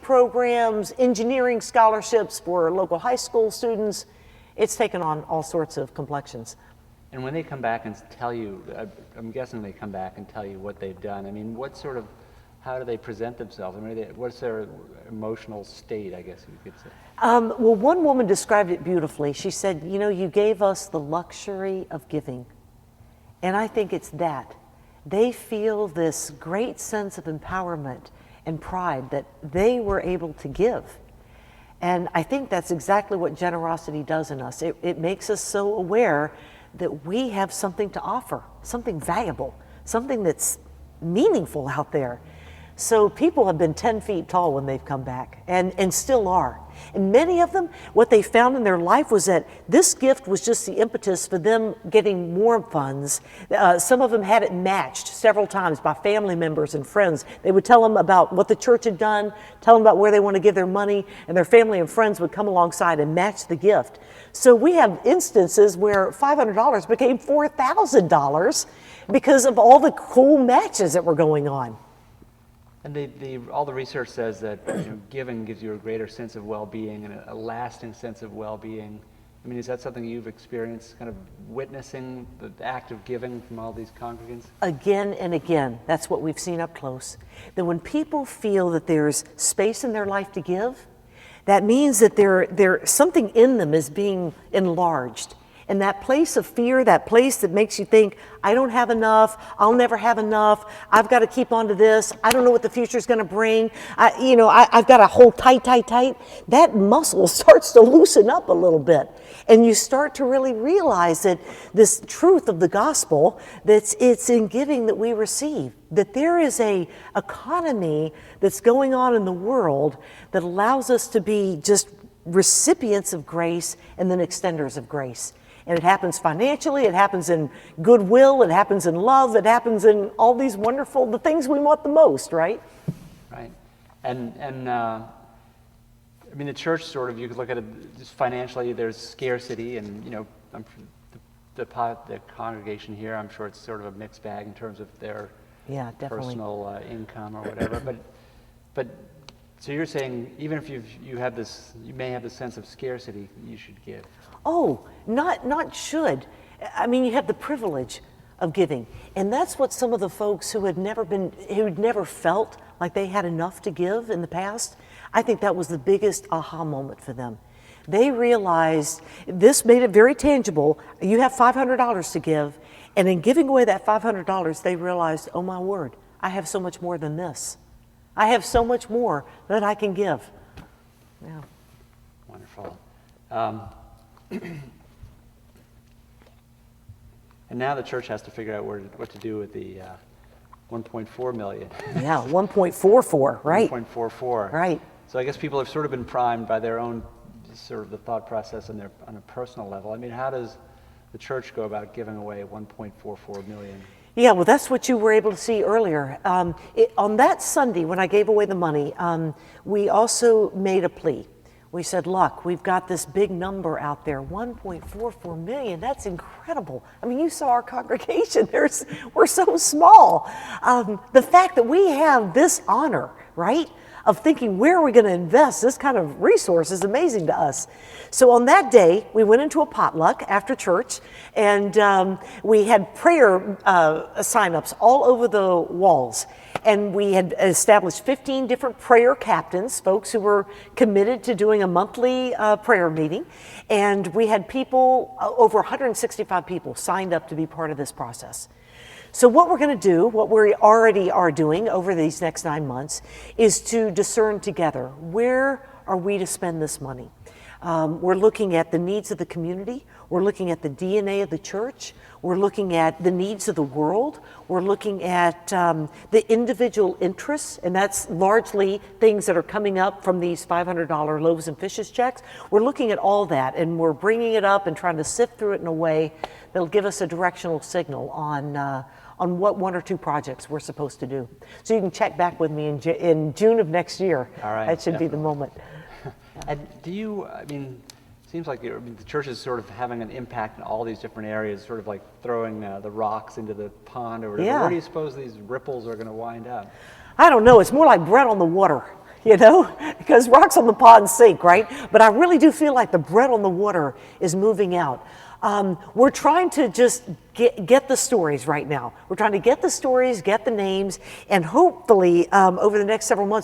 programs, engineering scholarships for local high school students. It's taken on all sorts of complexions. And when they come back and tell you, I'm guessing they come back and tell you what they've done. I mean, how do they present themselves? I mean, what's their emotional state, I guess you could say? Well, one woman described it beautifully. She said, you know, you gave us the luxury of giving. And I think it's that. They feel this great sense of empowerment and pride that they were able to give. And I think that's exactly what generosity does in us. It makes us so aware that we have something to offer, something valuable, something that's meaningful out there. So people have been 10 feet tall when they've come back, and still are. And many of them, what they found in their life was that this gift was just the impetus for them getting more funds. Some of them had it matched several times by family members and friends. They would tell them about what the church had done, tell them about where they want to give their money, and their family and friends would come alongside and match the gift. So we have instances where $500 became $4,000 because of all the cool matches that were going on. And all the research says that giving gives you a greater sense of well-being and a lasting sense of well-being. I mean, is that something you've experienced, kind of witnessing the act of giving from all these congregants? Again and again, that's what we've seen up close. That when people feel that there's space in their life to give, that means that something in them is being enlarged. And that place of fear, that place that makes you think, I don't have enough, I'll never have enough, I've got to keep on to this, I don't know what the future's going to bring, I've got to hold tight. That muscle starts to loosen up a little bit. And you start to really realize that this truth of the gospel, it's in giving that we receive. That there is a economy that's going on in the world that allows us to be just recipients of grace and then extenders of grace. And it happens financially, it happens in goodwill, it happens in love, it happens in all these wonderful, the things we want the most, right? Right. And I mean, the church sort of, you could look at it just financially, there's scarcity, and, the congregation here, I'm sure it's sort of a mixed bag in terms of their personal income or whatever. But so you're saying, even if you may have this sense of scarcity, you should give. Oh, not should. I mean, you have the privilege of giving. And that's what some of the folks who'd never felt like they had enough to give in the past, I think that was the biggest aha moment for them. They realized, this made it very tangible, you have $500 to give, and in giving away that $500, they realized, oh my word, I have so much more than this. I have so much more that I can give. Yeah. Wonderful. And now the church has to figure out what to do with the 1.4 million. Yeah, 1.44, right? 1.44. Right. So I guess people have sort of been primed by their own sort of the thought process on a personal level. I mean, how does the church go about giving away 1.44 million? Yeah, well, that's what you were able to see earlier. On that Sunday, when I gave away the money, we also made a plea. We said, look, we've got this big number out there, 1.44 million. That's incredible. I mean, you saw our congregation. We're so small. The fact that we have this honor, right, of thinking, where are we going to invest this kind of resource is amazing to us. So on that day, we went into a potluck after church, and we had prayer sign-ups all over the walls. And we had established 15 different prayer captains, folks who were committed to doing a monthly prayer meeting. And we had people, over 165 people signed up to be part of this process. So what we're going to do, what we already are doing over these next 9 months, is to discern together, where are we to spend this money? We're looking at the needs of the community. We're looking at the DNA of the church. We're looking at the needs of the world. We're looking at the individual interests, and that's largely things that are coming up from these $500 loaves and fishes checks. We're looking at all that, and we're bringing it up and trying to sift through it in a way that'll give us a directional signal on what 1 or 2 projects we're supposed to do. So you can check back with me in June of next year. All right. That should be the moment. And do you, I mean, it seems like the church is sort of having an impact in all these different areas, sort of like throwing the rocks into the pond or whatever. Yeah. Where do you suppose these ripples are going to wind up? I don't know. It's more like bread on the water. you know, because rocks on the pond sink, right? But I really do feel like the bread on the water is moving out. We're trying to just get the stories right now. We're trying to get the stories, get the names, and hopefully over the next several months,